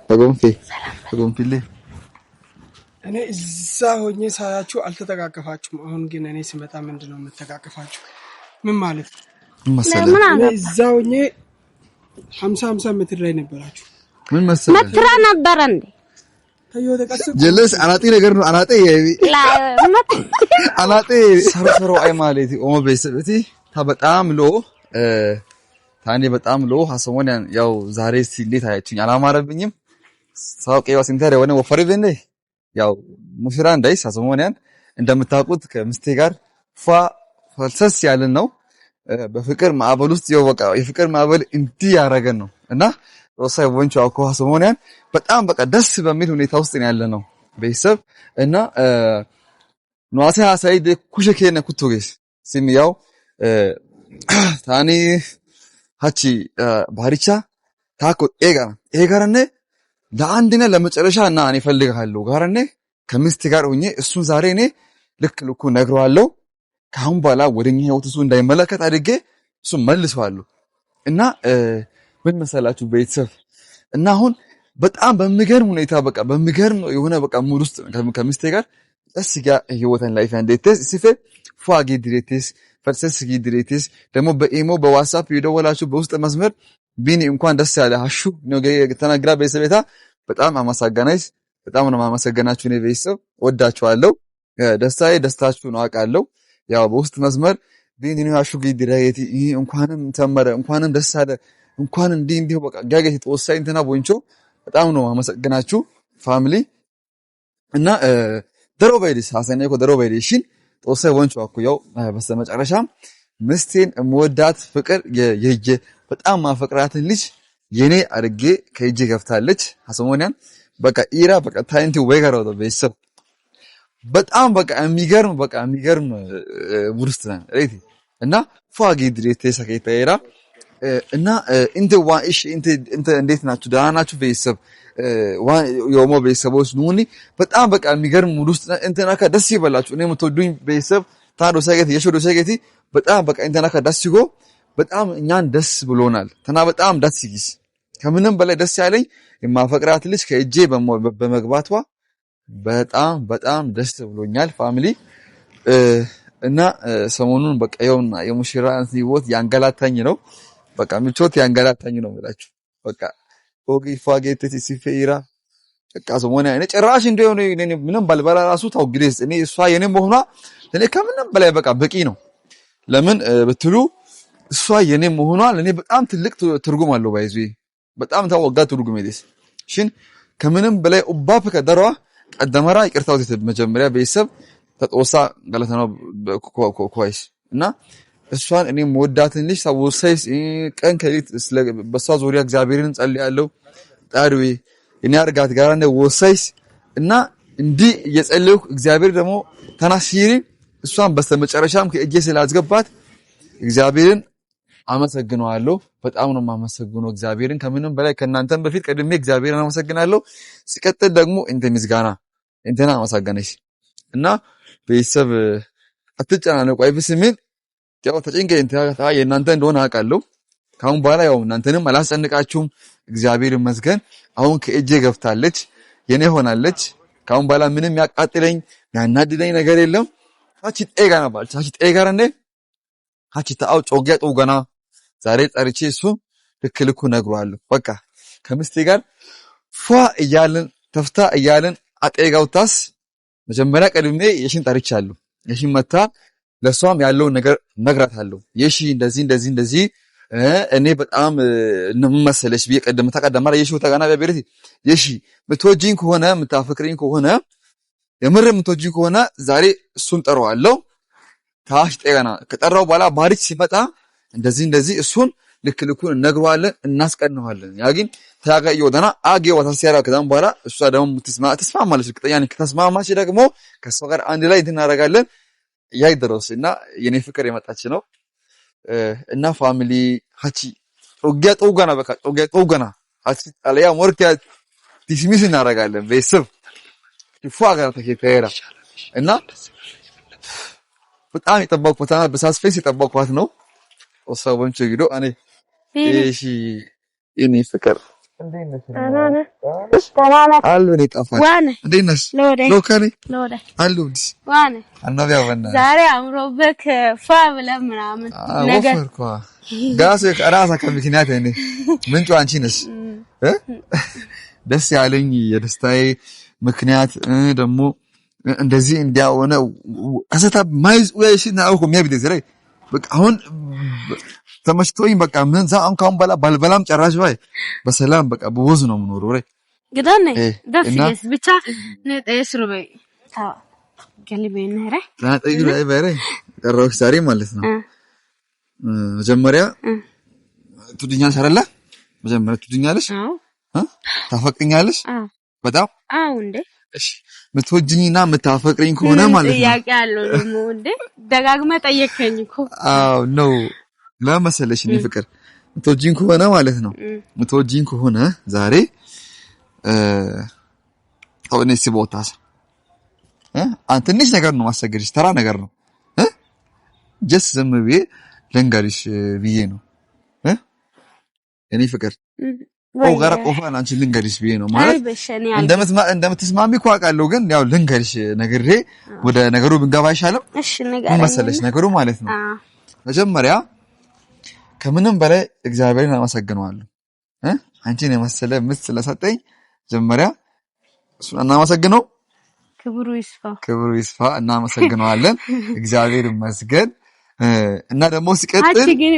ተጎንፊሌ እኔ እዛ ሆኜ ሳያችሁ አልተጠቃቀፋችሁም። አሁን ግን እኔ ሲመጣ ምንድነው የምትጠቃቀፋችሁ? ምን ማለት ነው? እኔ እዛ ሆኜ 50 ሜትር ላይ ነበራችሁ። ምን መሰለህ መትራ ነበር እንዴ? ጀለስ አናጤ ነገር ነው። አናጤ አናጤ ሰረሰሮ አይ ማለት ኦሞ በሰበቲ በጣም ሎ ታኔ በጣም ሎ ሀሰሞን ያው ዛሬ እንዴት አያችሁኝ? አላማረብኝም። ሳውቄው ሲንተር የሆነ ወፈር በኔ ያው ሙሽራ እንዳይስ ሀሰሞን እንደምታውቁት ከምስቴ ጋር ፈልሰስ ያለን ነው። በፍቅር ማዕበል ውስጥ ያው በቃ የፍቅር ማዕበል እንዲህ ያረገን ነው እና ወሳይ ወንቹ አኮ ሀሰሞን በጣም በቃ ደስ በሚል ሁኔታ ውስጥ ነው ያለነው ቤተሰብ እና ኗሳ ሳይድ ኩሽከነ ኩቱጌስ ሲሚያው ታኒ ሃቺ ባሪቻ ታኮ ኤጋራነ ለአንድና ለመጨረሻ እና እኔ ፈልጋለሁ ጋራነ ከምስት ጋር ሆኜ እሱን ዛሬ እኔ ልክ ነግረዋለሁ። ካሁን በኋላ ወደኛ ህይወት እሱ እንዳይመለከት አድርጌ እሱ መልሰዋለሁ እና ምን መሰላችሁ ቤተሰብ እና አሁን በጣም በሚገርም ሁኔታ በቃ በሚገርም የሆነ በቃ ሙድ ውስጥ ከምስቴ ጋር እስጋ ህይወትን ላይፍ እንዴትስ ሲፈ ፏጊ ድሬትስ ፈርሰስጊ ድሬትስ ደግሞ በኢሞ በዋትስአፕ ይደወላችሁ በውስጥ መስመር ቢኒ እንኳን ደስ ያለ ሀሹ ነው ተናግራ ቤተሰቤታ በጣም አመሰግናለሁ። በጣም ነው ማመሰግናችሁ። እኔ ቤተሰብ ወዳችኋለሁ። ደስታዬ ደስታችሁ ነው አውቃለሁ። ያው በውስጥ መስመር ቢኒ ነው ሀሹ ድሬት እንኳንም ተመረ እንኳንም ደስ አለ እንኳን እንዲህ በቃ ጋገት ተወሳይ እንትና ቦንቾ በጣም ነው ማመሰግናችሁ ፋሚሊ እና ደሮባይዲስ ሐሰናይ እኮ ደሮባይዲሽን ተወሳይ ቦንቾ አኩ ያው በስተመጨረሻም ምስቴን እምወዳት ፍቅር የየ በጣም ማፈቅራትን ልጅ የኔ አድርጌ ከእጄ ገፍታለች። ሐሰሞኒያን በቃ ኢራ በቃ ታይንቲ ወይጋራው ቤተሰብ በጣም በቃ የሚገርም ውርስት ነን ሬቲ እና ፏጊ ድሬቴ ሰከይታ ኢራ እና እንት እንዴት ናችሁ? ደህና ናችሁ? ቤተሰብ የኦሞ ቤተሰቦች ኑኒ በጣም በቃ የሚገርም ሙድ ውስጥ እንትና ደስ ይበላችሁ። እኔ የምትወዱኝ ቤተሰብ ታዶ ሰገቲ የሾዶ ሰገቲ በጣም በቃ እንትና ደስ ይጎ በጣም እኛን ደስ ብሎናል። ተና በጣም ደስ ይጊስ ከምንም በላይ ደስ ያለኝ የማፈቅራት ልጅ ከእጄ በመግባቷ በጣም ደስ ብሎኛል ፋሚሊ እና ሰሞኑን በቃ የውና የሙሽራን ህይወት ያንገላታኝ ነው። በቃ ምቾት ያንገላታኝ ነው ማለት በቃ ኦጊ ፋጌት ሲፈይራ በቃ ሰሞኑን እኔ ጭራሽ እንደሆነ ምንም ባልበላ ራሱ ታው ግሬስ እኔ እሷ የኔ መሆኗ ለኔ ከምንም በላይ በቃ በቂ ነው። ለምን ብትሉ እሷ የኔ መሆኗ ለኔ በጣም ትልቅ ትርጉም አለው። ባይዙ በጣም ታወጋ ትርጉም ይደስ ሽን ከምንም በላይ ኡባፍ ከደሯ ቀደመራ ይቅርታው መጀመሪያ ቤተሰብ ተጦሳ ገለተናው ኮይስ እና እሷን እኔ መወዳትን ልጅ ሳወሳይስ ቀን ከሌት በሷ ዙሪያ እግዚአብሔርን ጸልያለሁ። ጣርዌ እኔ አርጋት ጋር እንደ ወሳይስ እና እንዲህ እየጸለይኩ እግዚአብሔር ደግሞ ተናሲሪ እሷን በስተመጨረሻም ከእጄ ስላስገባት እግዚአብሔርን አመሰግነዋለሁ። በጣም ነው የማመሰግነው እግዚአብሔርን ከምንም በላይ ከናንተም በፊት ቀድሜ እግዚአብሔርን አመሰግናለሁ። ሲቀጥል ደግሞ እንተ ምስጋና እንተና አመሰግነሽ እና ቤተሰብ አትጨናነቁ። አይብስምን ያው ተጨንቀኝ እንታ የእናንተ እንደሆነ አውቃለሁ። ካሁን በኋላ ያው እናንተንም አላስጨንቃችሁም። እግዚአብሔር ይመስገን አሁን ከእጄ ገፍታለች የኔ ሆናለች። ካሁን በኋላ ምንም ያቃጥለኝ ያናድደኝ ነገር የለም። አቺ ጤጋና ባልቻ አቺ ጤጋራኔ አቺ ታው ጮጊያ ጦገና ዛሬ ጠርቼ እሱ ልክልኩ ነግሯለሁ። በቃ ከምስቴ ጋር ፏ እያልን ተፍታ እያልን አጤጋውታስ መጀመሪያ ቀድሜ የሽን ጠርቻለሁ። የሽን መታ ለሷም ያለው ነገር ነግራታለሁ። የሺ እንደዚህ እኔ በጣም እንመሰለሽ ቢቀደም ተቀደማራ የሺው ተጋና በቤት የሺ ምትወጂኝ ከሆነ ምታፈቅሪኝ ከሆነ የምር ምትወጂኝ ከሆነ ዛሬ እሱን ጠራዋለሁ። ታሽ ጤጋና ከጠራው በኋላ ባሪች ሲመጣ እንደዚህ እሱን ልክልኩን እነግረዋለን እናስቀነዋለን። ያግን ታጋይ ወደና አጌ ወታሲያራ ከዛም በኋላ እሷ ደግሞ ተስማማለች። እርግጠኛ ነኝ ከተስማማች ደግሞ ከሷ ጋር አንድ ላይ እናደርጋለን። ያይደረስና የኔ ፍቅር የመጣች ነው እና ፋሚሊ ሃቺ ጦጊያ ጦጋና በቃ ጦጊያ ጦጋና ሃቺ አለያ ሞርኪያ ዲስሚስ እናደርጋለን። ቤተሰብ ይፋጋር ተከታየራ እና በጣም የጠበቅኩትና በሳስፔንስ የጠበቅኳት ነው። ወሰቦንቹ ጊዶ እኔ እሺ የኔ ፍቅር አሉን ይጣፋል እንዴት ነሽ ሎካኔ አሉን ዋነ አናቢያ ወና ዛሬ አምሮበክ ፋ ብለን ምናምን ነገር ወፈርኳ ጋስ ራሳ ከምክንያት እኔ ምንጩ አንቺ ነሽ ደስ ያለኝ የደስታዬ ምክንያት ደግሞ እንደዚህ እንዲያውነ አሰታ ማይዝ ወይሽና አውኮ የሚያብደ ዘሬ በቃ አሁን ተመችቶኝ በቃ ምን ዛን ካሁን ባልበላም ጨራሽ ባይ በሰላም በቃ በወዝ ነው የምኖረው ወይ ግዳኔ ደፍየስ ብቻ ነጠይስሩ በይ ታው ገሊበይ ነረ ታጠይሩ አይ ባይረ ቀረውሽ ዛሬ ማለት ነው መጀመሪያ ትዱኛለሽ አይደለ መጀመሪያ ትዱኛለሽ ታፈቅኛለሽ በጣም እንዴ እሺ ምትወጂኝና ምታፈቅሪኝ ከሆነ ማለት ነው ጥያቄ አለው ነው እንዴ ደጋግመህ ጠየቀኝ እኮ ነው ለመሰለሽ እኔ ፍቅር ምትወጂኝ ከሆነ ማለት ነው ምትወጂኝ ከሆነ ዛሬ አሁን ሲቦታስ አንተ ትንሽ ነገር ነው ማሰገድሽ ተራ ነገር ነው ጀስ ዝም ብዬ ልንገርሽ ብዬ ነው እኔ ፍቅር ጋራ ቆፋን አንቺ ልንገርሽ ብዬ ነው ማለት እንደምትስማሚ እኮ አውቃለሁ ግን ያው ልንገርሽ ነግሬ ወደ ነገሩ ብንገባ አይሻልም እሺ ንገረኝ መሰለሽ ነገሩ ማለት ነው መጀመሪያ ከምንም በላይ እግዚአብሔርን አመሰግነዋለሁ አንቺን የመሰለ ምስል ስለሰጠኝ መጀመሪያ እሱን እናመሰግነው ክብሩ ይስፋ እናመሰግነዋለን እግዚአብሔር ይመስገን እና ደግሞ ሲቀጥል አቺ ግን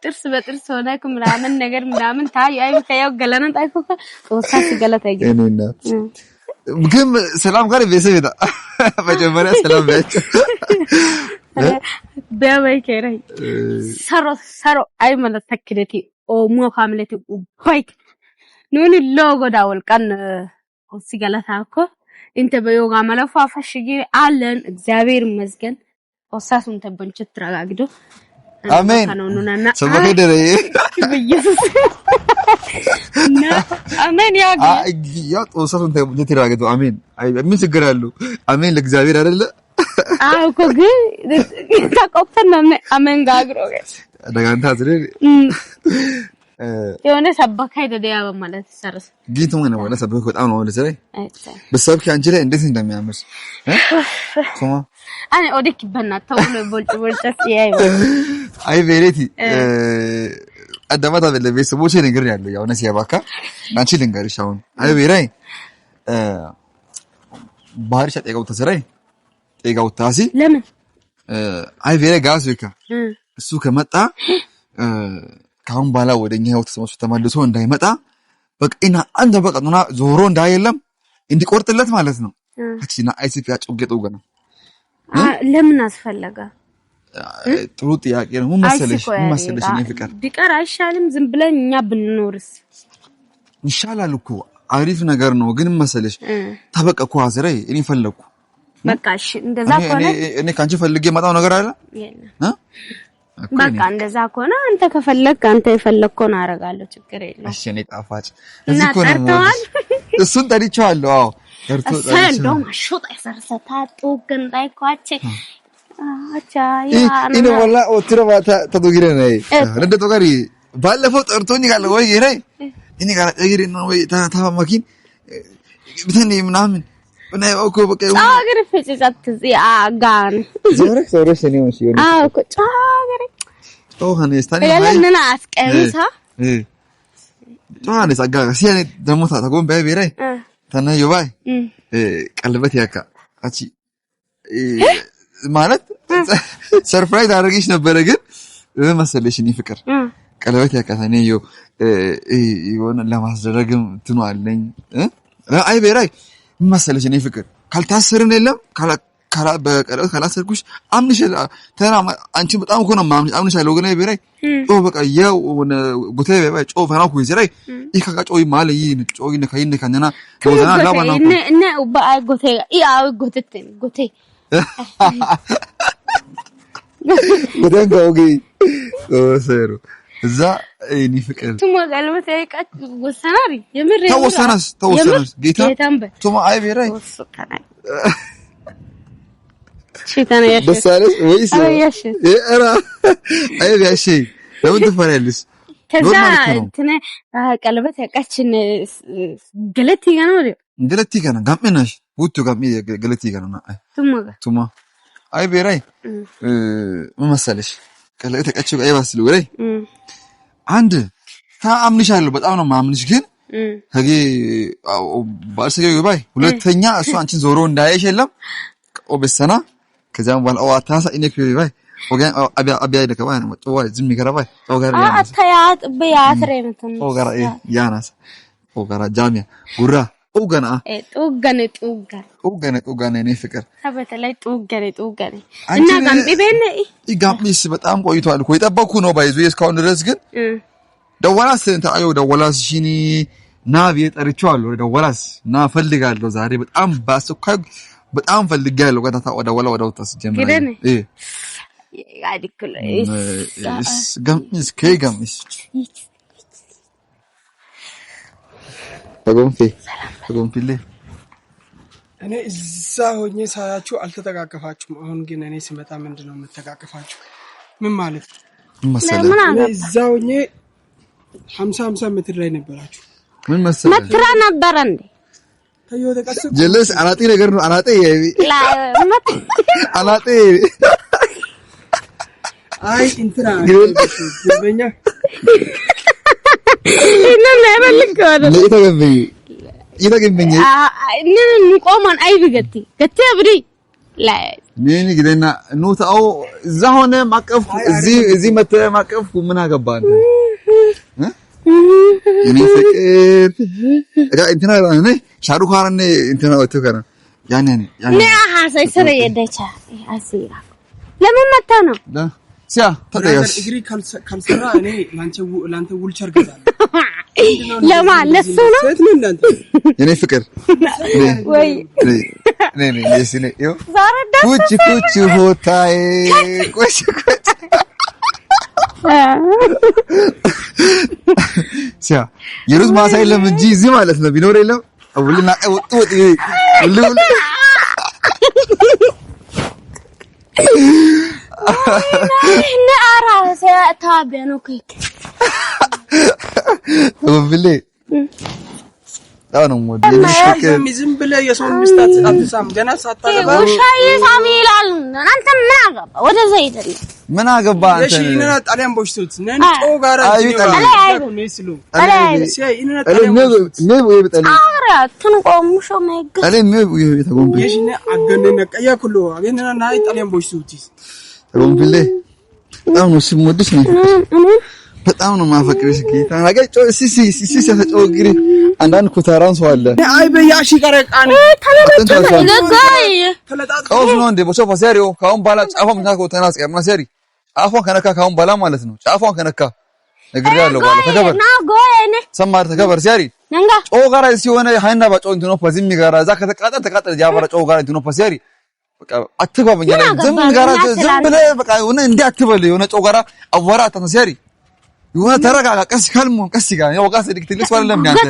ጥርስ በጥርስ ሆነክ ምናምን ነገር ምናምን ታይ አይ ከያው ገለናን ታይፎካ ወሳስ ገለታ ይገኛል ግን ሰላም ጋር ቤተሰብ መጀመሪያ ሰላም ያቸው በባይ ከራይ ሰሮ አይ ማለት ተክለቲ ኦሞ ካምለቲ ባይክ ኑን ሎጎ ዳወል ቀን ሲገለታኮ እንተ በዮጋ መለፋ ፈሽጊ አለን እግዚአብሔር ይመስገን ወሳሱን ተበንቸት ተራጋግዶ አሜን ሰበከ ደረ በኢየሱስ እና አሜን ያ ወሳሱን ተበንቸት ተራጋግዶ አሜን አይ ምን ችግር አለው አሜን ለእግዚአብሔር አይደለ እኮ ግን ታቆፈና አሜን ጋግሮ ደጋንታ ዝሬ የሆነ ሰበካ አይደያ በማለት ሰርስ ጌቱ ምን ነው ሰበከ በጣም ነው ማለት ነው በሰብክ አንቺ ላይ እንዴት እንደሚያምር ኮማ አኔ ኦዲክ በእናትህ ቦልጭ አይ ቬሪቲ አዳማታ ለቤተሰቦቼ ነገር ያለው ያው ነስ ያባካ አንቺ ልንገርሽ አሁን አይ ቬራይ ባህር ሸጠው ተሰራይ ጠይቃው ታሲ ለምን አይ ቬራይ ጋዝካ እሱ ከመጣ ካሁን ባላ ወደኛ ህይወት ተመልሶ እንዳይመጣ በቃ አንተ በቃ ነው ዞሮ እንዳይለም እንዲቆርጥለት ማለት ነው አቺና አይሲፒ አጭውገጠው ገና ለምን አስፈለገ ጥሩ ጥያቄ ነው ምን መሰለሽ እኔ ፍቅር ቢቀር አይሻልም ዝም ብለን እኛ ብንኖርስ ይሻላል እኮ አሪፍ ነገር ነው ግን መሰለሽ ታበቀኩ አዘረይ እኔ ፈለኩ በቃ እሺ እንደዛ ከሆነ እኔ ካንቺ ፈልጌ መጣው ነገር አለ በቃ እንደዛ ከሆነ አንተ ከፈለክ አንተ የፈለከውን አረጋለሁ ችግር የለም እሺ እኔ ጣፋጭ እዚህ እኮ ነው እሱን ጠሪቻለሁ አዎ ሰንዶ ማሾጣ ይሰርሰታ ጦገን ጣይኳቼ አቻ ኢነ ወላ ኦትረባታ ተዶግሬ ነይ እንደ ጦጋሪ ባለፈው ጠርቶኝ ካለ ወይ ይረይ እኔ ጋር ጠግሬ ነው ወይ ታማኪን ብተኔ ምናምን እና እኮ በቃ ጫገር ፍጭጫት አጋን ዞረሽ ነው ሲሆን እኮ ጫገር ጦሃኔ ስታኒ ለለና አስቀምሳ ጦሃኔ ሳጋ ሲያኔ ደሞ ታጎን በቤራይ ተናዩ ባይ ቀልበት ያካ አቺ ማለት ሰርፕራይዝ አድርጌሽ ነበር ግን መሰለሽ እኔ ፍቅር ቀለበት ያካ ተናዩ ይሆን ለማስደረግም ትኑ አለኝ አይ ቤራይ መሰለሽ እኔ ፍቅር ካልታሰርን የለም ካላ በቀለበት ካላሰርኩሽ አምንሽ ተና አንቺ በጣም እኮ ነው አምንሻለሁ ግን ቤራይ በቃ ያው ጎቴ በባይ ጮ ፈናኩ ይዘራይ ይካካ ጮይ ማለ ጮይ ነካይነ ካነና ወዛና ላባና እነ በአይ ጎቴ ያው ጎቴ ጎቴን ጋውጊ ኦሰሩ እዛ እኔ ፍቅር ቱማ ቀለበት ያይቃት ወሰናሪ የምር ተወሰናስ ጌታ ቱማ አይ ቤራይ ሽታና ያሽ በሳለስ ወይስ ያሽ እራ አይ ያሽ ለምን ትፈሪያለሽ ከዛ እንትን ቀለበት ያቃችን ገለቲ ጋር ነው ገለቲ ጋር ነው ጋምናሽ ውጡ ጋም ገለቲ ጋር ነው ቱማ አይ ቤራይ መመሰለሽ ቀለበት ያቃችሁ አይባስሉ ወይ አንድ ታምንሻለሁ በጣም ነው ማምንሽ ግን ከጌ ባልሰገው ባይ ሁለተኛ እሱ አንቺን ዞሮ እንዳያይሽ የለም ኦበሰና ከዛም በኋላ አታሳ ኢኔክ ባይ ወገን አቢያ ደከባ ነው ወጣው ዝም ይገራባይ ኦጋር ያናስ አታያት በያትረምተን ኦጋር ያናስ ኦጋር ጃሚያ ጉራ ኦጋና ኦጋና እኔ ፍቅር አበተላይ ጦገነ እና ጋምቢ በነ ይጋምቢስ በጣም ቆይቷል እኮ ይጠበቁ ነው ባይዙ እስካሁን ድረስ ግን ደወላስ እንታዩ ደወላስ ሺኒ ናብ የጠርቻለሁ ደወላስ ና ፈልጋለሁ ዛሬ በጣም ባስኳይ በጣም ፈልጋለሁ ጋታ ወደወላ ወደው ተስጀመረ ያዲክል ጋምስ ከጋምስ ተጎንፊሌ እኔ እዛ ሆኜ ሳያችሁ አልተጠቃቀፋችሁም አሁን ግን እኔ ሲመጣ ምንድነው የምትጠቃቀፋችሁ ምን ማለት ነው እዛ ሆኜ 50 ሜትር ላይ ነበራችሁ ምን መሰለህ መትራ ነበር እንዴ ታዩ ተቀሰ ጀለስ አናጤ ነገር ነው አናጤ አናጤ አይ እንትና ግበኛ እና ለበልክ አይደል ይተገበኝ እነን ቆማን አይብገቲ ከተብሪ ላ ምን ግደና ኑታው እዛ ሆነ ማቀፍ እዚ መተ ማቀፍ ምን አገባን እኔ ፍቅር እንትና እኔ ሻሩካን እንትና ወጥከና ያኔ ሐሳይ ስለ የደቻ አሲራ ለምን መጣ ነው ሲያ ተጠያስ እግሪ ካልሰራ እኔ ላንተ ውልቸር ገዛለሁ ለማለሱ ነው ሴት ምን እንዳንተ እኔ ፍቅር ወይ ነኝ ለሲኔ ዮ ኩቺ ሆታዬ ኩቺ ሲያ የሩዝ ማሳይ ለምጂ እዚህ ማለት ነው ቢኖር የለም አውልና ወጥ ሁሉ ነአራ ሰታበኑ ከክ ወብሌ አሁን ወደ ዝም ብለ የሰው ሚስታት አትሳም ገና ሳታገባ ሻይ ሳሚ ይላል አንተ ምን አገባ ወደ ዘይት ምን አገባ አንተ እሺ እኔና ጣሊያን ቦሽቱት ነን ጦጋራ ነው ሲሉ ሲይ እኔና ጣሊያን ነው ይብጠል አራ ትንቆምሾ ማይገ አለ ነው ይተጎምብ የሽነ አገነነ ቀያኩሎ አገነና ናይ ጣሊያን ቦሽቱት ተጎምብለ በጣም ነው ሲሞድስ ነው በጣም ነው ማፈቅርሽ ጌታ አገጮ ሲሲ ተጮግሪ አንዳንድ ኩታራን ሰው አለ አይ በያሺ ቀረቃን ቀውስ ነው እንዴ ቦሶ ፋሲያሪዮ ካሁን ባላ ጫፋም ታኮ ተናስ ቀርማ ሲያሪ ጫፋን ከነካ ካሁን ባላ ማለት ነው ጫፋን ከነካ ነግሬያለሁ ባላ ተከበር ና ጎየነ ሰማር ተከበር ሲያሪ ነንጋ ጮጋራ ሲሆነ ሃይና ባጮ እንትኖ ፋዚም ጋራ ዛ ከተቃጠል ያባራ ጮጋራ እንትኖ ፋሲያሪ በቃ አትባበኛ ዝም ጋራ ዝም ብለ በቃ የሆነ እንዴ አትበል የሆነ ጮጋራ አወራ ተነሲያሪ የሆነ ተረጋጋ ቀስ ካልሞ ቀስ ይጋ ያው ጋር ሰድክ ትልቅ ሰው አይደለም ያንተ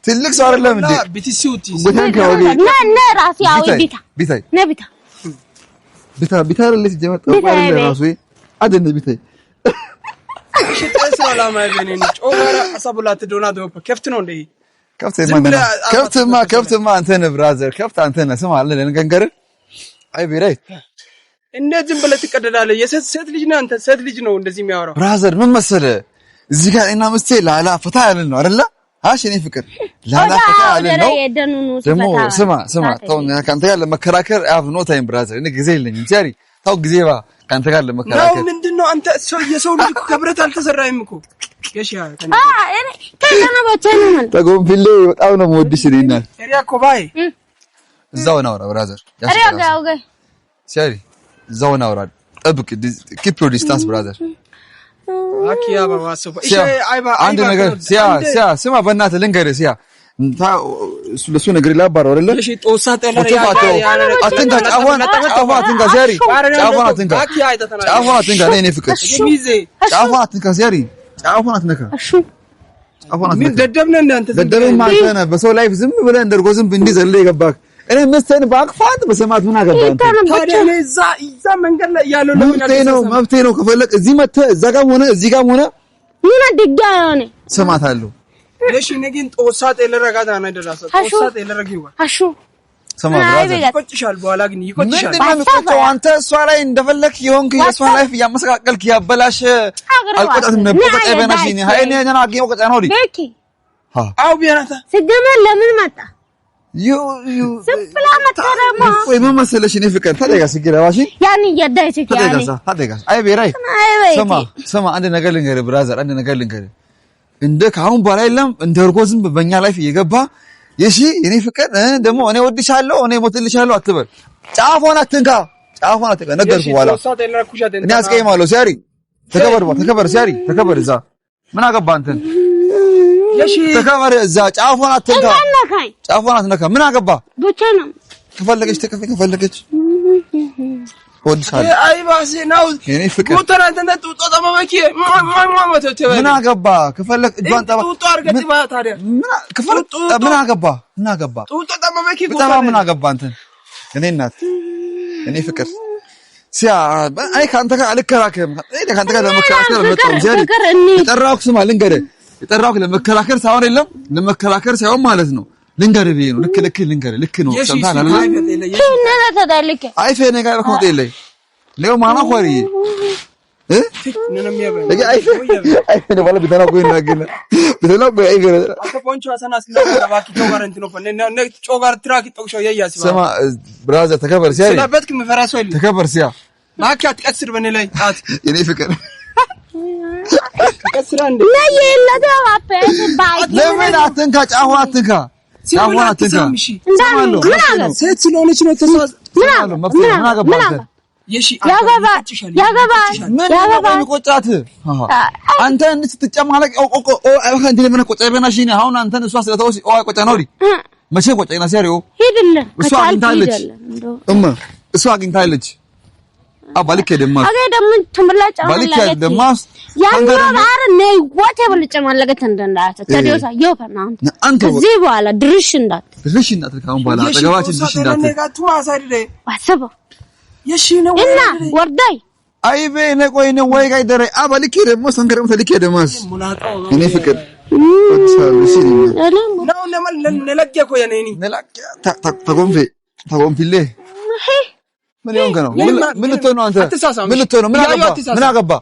ትልቅ ሰው አይደለም እንዴ ቢቲሲውቲ ና ራሲ ያው ቢታ ነቢታ ቢታ ለልጅ ጀመጣ ባለ ራሱ አደነ ቢታ ሽጠስ ወላ ማይበኔ ጮጋራ አሳቡላት ዶና ዶፕ ከፍት ነው እንዴ ከፍትማ አንተ ነህ ብራዘር ከፍት አንተ ነህ ስማ አለ ለነገር አይ ቢራይ እንዴት ዝም ብለህ ትቀደዳለህ የሴት ልጅ ነህ አንተ ሴት ልጅ ነው እንደዚህ የሚያወራው ብራዘር ምን መሰለህ እዚህ ጋር እና መስቴ ላላ ፈታ ያለ ነው አይደለ አሽ እኔ ፍቅር ላላ ፈታ ያለ ነው ደሞ ስማ ታው ካንተ ጋር ለመከራከር አፍ ኖ ታይም ብራዘር እኔ ጊዜ የለኝም ሲያሪ ታው ጊዜ ባ ካንተ ጋር ለመከራከር ነው ምንድነው አንተ የሰው ልጅ ከብረት አልተሰራይም እኮ እሺ እኔ ተናባቸኝ ማለት ተጎንፊሌ በጣም ነው የምወድሽ እኔና ኤሪያ ኮባይ እዛው ነው ብራዘር ኤሪያ ጋር ሲያሪ እዛው ነው ጠብቅ ኪፕ ዮር ዲስታንስ ብራዘር አኪያ ባባሰው እሺ አይባ አንድ ነገር ሲያ ስማ በእናትህ ልንገርህ ሲያ ለሱ ነገር ይላባረው አይደለ እሺ ጦሳ ተለረ አትንካ ጫፏን አትንካ ሲያሪ ጫፏን አትንካ ነኝ ፍቅር ጫፏን አትንካ ሲያሪ ጫፏን አትንካ ምን ደደብነ እናንተ ደደብማ አንተ ነህ በሰው ላይፍ ዝም ብለህ እንደርጎ ዝም እንዲህ ዘልለ ይገባክ እኔ መስተን ባክፋት በሰማት ምን አገባን ታዲያ እዛ መንገድ ላይ ያለው መብቴ ነው ከፈለክ እዚህ መተ እዛ ጋር ሆነ እዚህ ጋር ሆነ ምን አድጋዮኔ ሰማታለሁ ለሽ ነግን ጦሳት ለረጋታ ነው ደራሰ ጦሳት ለረጊው አሹ ሰማ ብራዘር ይቆጭሻል በኋላ ግን ይቆጭሻል ምንም አንተ እሷ ላይ እንደፈለክ ይሆንክ የሷ ላይፍ ያመሰቃቀልክ ያበላሽ አልቆጣትም ነበር በቀበናሽኒ ሃይኔ ያና አገኘው ቀጣናው ዲ በቂ አው ቢያናታ ስገመን ለምን መጣ ስፍላ መተረማ ወይ ምን መሰለሽ እኔ ፍቅር ታደጋ ሲገራባሽ ያኒ ያዳይቼክ ያኒ ታደጋ አይ ቤራይ ሰማ አንድ ነገር ልንገር ብራዘር አንድ ነገር ልንገር እንደ ካሁን በኋላ የለም እንደ እርጎ ዝም በእኛ ላይፍ እየገባ የሺ እኔ ፍቅር ደግሞ እኔ ወድሻለሁ እኔ ሞትልሻለሁ አትበል ጫፎን አትንካ ነገርኩ በኋላ እኔ አስቀይማለሁ ሲያሪ ተከበር ሲያሪ ተከበር እዛ ምን አገባ አንተን የሺ ተከበር እዛ ጫፎን አትነካ ምን አገባ ብቻ ነው ከፈለገች ወድሻለሁ አይ ባሴ ነው እኔ ፍቅር ሞተራ እንተ ጡጦ ተመመኪ ምን አገባ ከፈለክ እጇን ጠባ ጡጦ አርገት ባ ታዲያ ምን አገባ ጡጦ ተመመኪ በጣም ምን አገባ አንተን እኔ እናት እኔ ፍቅር ሲያ አይ ካንተ ጋር አልከራከርም እኔ ካንተ ጋር ለመከራከር መጣሁ ዛሬ የጠራሁት ስማ ልንገርህ የጠራሁት ለመከራከር ሳይሆን የለም ለመከራከር ሳይሆን ማለት ነው ልንገርህ ብዬ ነው ልክ ነው ሰምታል አይደል ከነና ተዳልከ አይፌ ነገር ከሆነ የለኝ ለው ማና ሆሪ አይፌ ነው ባለ ቢተና ቆይና ግን ቢተና ቆይ አይገረ አከፖንቹ አሰናስ ለባኪ ጆጋር እንትኖ ፈነ ጮጋር ትራክ ጥቅሾ ያያስ ሰማ ብራዘር ተከበር ሲያ ስለበትክ መፈራሶ የለ ተከበር ሲያ ማኪ አትቀስር በኔ ላይ ጣት የኔ ፍቅር ተቀስራ እንደ ነይ ለዳዋፈ ባይ ለምን አትንካ ጫሁን አትንካ እንዳለው ሴት ስለሆነች ነው ተሳስ ምን አገባ የሺ ያገባ ቆጫት አንተ ስትጨማለቅ አንተ ለምን ቆጫበናሽ ነው አሁን አንተን እሷ ስለተወስ ቆጫ ነው መቼ ቆጫና ሲያሪው ሄድልን እሷ አግኝታለች አባልከ ደማስ ደግሞ ተመላጭ ባልከ ደማስ ያንተ ባር ነይ ወቴ በልጨማለገት እንደንዳታ ተዲዮሳ ይወፈና አንተ ከዚህ በኋላ ድርሽ እንዳት ካሁን በኋላ አጠገባችን ድርሽ እንዳት ነገቱ ማሳይደ ዋሰበ የሺ ነው እና ወርዳይ አይቤ ነቆይ ነው ወይ ጋር ደረ አባልከ ደግሞ ሰንከረም ተልከ ደማስ እኔ ፍቅር ወጥቻለሁ ሲል ነው ነለቀ የኔኒ ተጎንፊሌ ምን ይሆንከ ነው ምን ልትሆን ነው አንተ ምን ልትሆን ነው ምን አገባ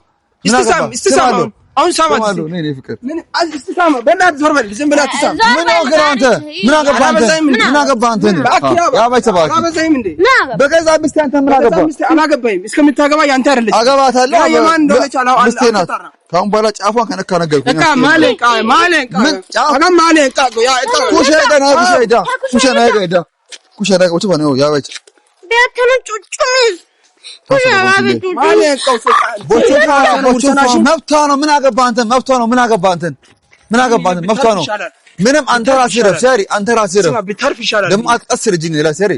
استسام አሁን ሳማት ነኝ ፍቅር ምን استسام በእናትህ ዞር በል ዝም ብለህ አትሳም ምን አገባ አንተ ምን አገባ አንተ ያ ባይተባክ አበዛይም እንዴ በገዛ ሚስት አንተ ምን አገባ አላገባይም እስከምታገባ ያንተ አይደለች አገባታለሁ የማን እንደሆነች አላውቅም ካሁን በኋላ ጫፏን ከነካ ነገርኩኝ እካ ማለንቃ አጋ ማለንቃ ያ ኩሸና ወጥ ነው ያ ባይት ቤተነ ጩጩሚዝ መብቷ ነው ምን አገባ አንተ መብቷ ነው ምን አገባ አንተ ምንም አንተ ራስህ ረፍ ሲያሪ አንተ ራስህ ረፍ ቢተርፍ ይሻላል ደግሞ አትቀስር እጅ ነው ሲያሪ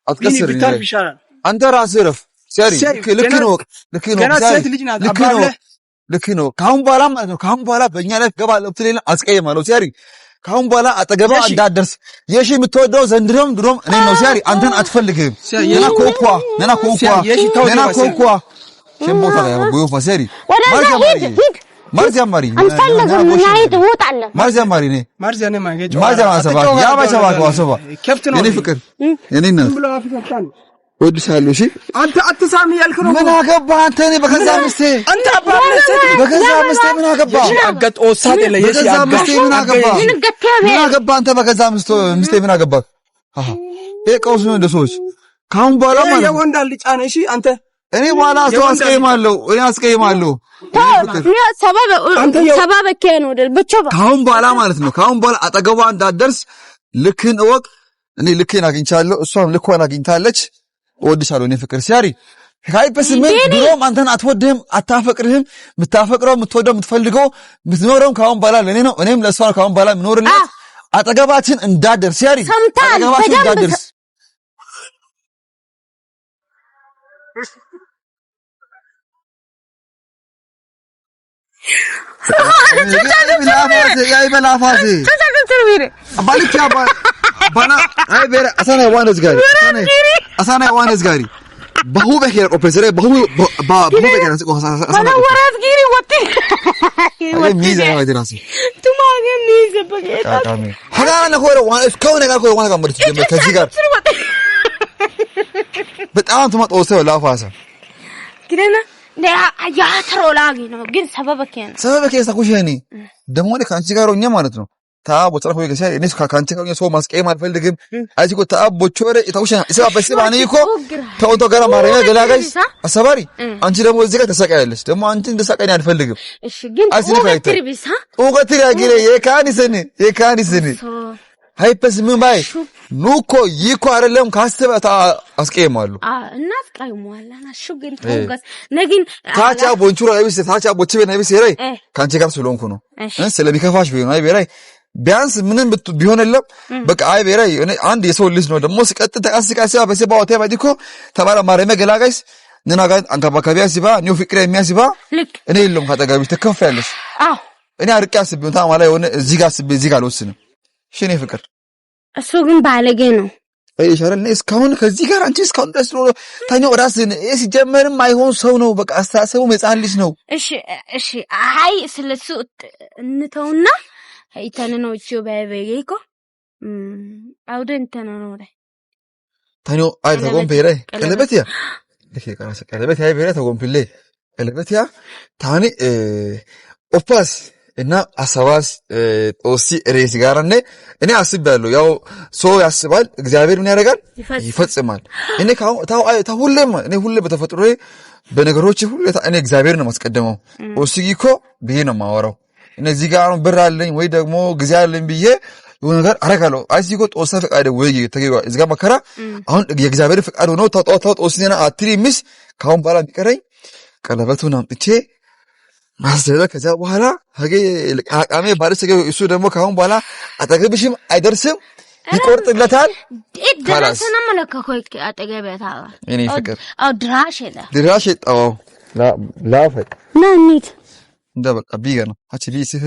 አትቀስር ቢተርፍ ይሻላል አንተ ራስህ ረፍ ሲያሪ ልክ ነው ልክ ነው ካሁን በኋላ ማለት ነው ካሁን በኋላ በእኛ ላይ ገባለው ትሌላ አስቀየማለሁ ሲያሪ ካሁን በኋላ አጠገባ እንዳደርስ የሺ የምትወደው ዘንድሮም ድሮም እኔ ነው ሲያሪ አንተን አትፈልግም ነና ኮኳ ሸምቦታ ያው ቦዮ ፋሲሪ ማርዚያ ማሪ አንፈልግም ናይት ወጣለ ማርዚያ ማሪ ነኝ ማርዚያ ማሰባ ያ ባሰባ ዋሰባ እኔ ፍቅር እኔ ነው ብሎ አፍታን ወድሻለሁ እሺ አንተ አትሳም ያልክ ነው ምን አገባ አንተ እኔ በገዛ ምስቴ አንተ አባለሰ በገዛ ምስቴ ምን አገባ አገጥ ወሳት የለ የሺ አገጥ ምን አገባ አንተ በገዛ ምስቴ ምን አገባ አሃ ይሄ ቀውስ ነው እንደሶች ካሁን በኋላ ማለት የወንድ አልጫነ እሺ አንተ እኔ በኋላ አስቀይማለሁ ሰበብ ከነው ብቻ ካሁን በኋላ ማለት ነው ካሁን በኋላ አጠገቧ እንዳደርስ ልክን እወቅ እኔ ልክን አግኝቻለሁ እሷም ልኳን አግኝታለች ወድሻለሁ እኔ ፍቅር ሲያሪ ካይበስም ድሮም አንተን አትወድህም አታፈቅርህም የምታፈቅረው የምትወደው የምትፈልገው የምትኖረው ካሁን በኋላ ለኔ ነው እኔም ለሷ ካሁን በኋላ ምኖርላት አጠገባችን እንዳደርስ ሲያሪ አጠገባችን እንዳደርስ ያይ በላፋሴ አባልቻ ባና አይ ቤራ አሳና ዋነስ ጋሪ بهو بحكي الأوبريسر بهو بحكي أنا ورات غيري وطي ميزة ما دراسي تما ميزة بقى هذا أنا خوي وانا كون أنا خوي وانا كمرت كذيكار بتأمل تومات أوسه ولا فاسا كده ده يا ترى لاقي نبغى سببك يستخوش يعني دموني كان سيجارو نيمانتنو تاب وتروح ويجي شيء نيس كان تكون يسوع ماسك ما الفيل دقيم أجيكو تاب بتشوره يتوشنا يسوع بس يبغى يكو تو كلام مارينا جلاجيس أسباري أنتي دمو زيك تساقيلش دمو أنتي تساقيني الفيل دقيم أوقاتي أجيله يكاني سني هاي بس من باي نوكو يكو عرلهم كاستبه تا أسكي مالو الناس كايمو أنا شو قلت هوجس نجين تاجا بونشورا يبي تاجا بوتشي بينا يبي سيري كان تيجي كسولون كنو سلبي كفاش بيون هاي بيراي بيانس منن بيون اللب بق هاي بيراي أنا عندي يسول لسنو دم موسك أتى أسيا بس يبغى أتى بديكو تبارا ماري مجلا جايس نناقد أنك بكابيا سبا نيو فكرة ميا سبا أنا يلهم هذا جابي تكفلش أنا أركي أسبي وتام عليه ون زيجا سبي زيجا لوسنا شنو فكر السوق بالجينو أي شهر الناس كون كزيجا أنتيس كون رسلو تاني وراسين إيش جمر ما يهون سونو بق أستاسه ومسأل ليش نو إيش هاي سلسوت نتونا هاي تاني نوتشو بيجيكو أودن تانو ده تاني أي تقوم بيره كلبتيا إيش كنا كلبتيا هاي بيره تقوم بيله كلبتيا تاني أوباس إننا أسواس أوسي ريسيجارنة إني أسيبالو ياو سو يسيبال إجابير من يرجال يفتسمال إني تاو لما إني هولي بتفتره بنقروشي هولي إني إجابير نماس كدمو أوسيكو بينا ما وراه إني زيجارن برالين ويدا مو إجابير بيه يونغار أركالو أيسيكو أوسافك أيده ويجي تجيبه إذا ما كرا هون إجابير فك أرونو تات أوسينا أتري مس كهم بالا بكرين كلبتونا بتشي ማስተዳደር ከዛ በኋላ አቃሜ ባለሰገ እሱ ደግሞ ካሁን በኋላ አጠገብሽም አይደርስም ይቆርጥለታል ደረሰና መለከኮ አጠገበታ እኔ ፍቅር ድራሽ ላ ላፈት ናኒት እንደ በቃ ቢገ ነው አቺ ቢሲፍ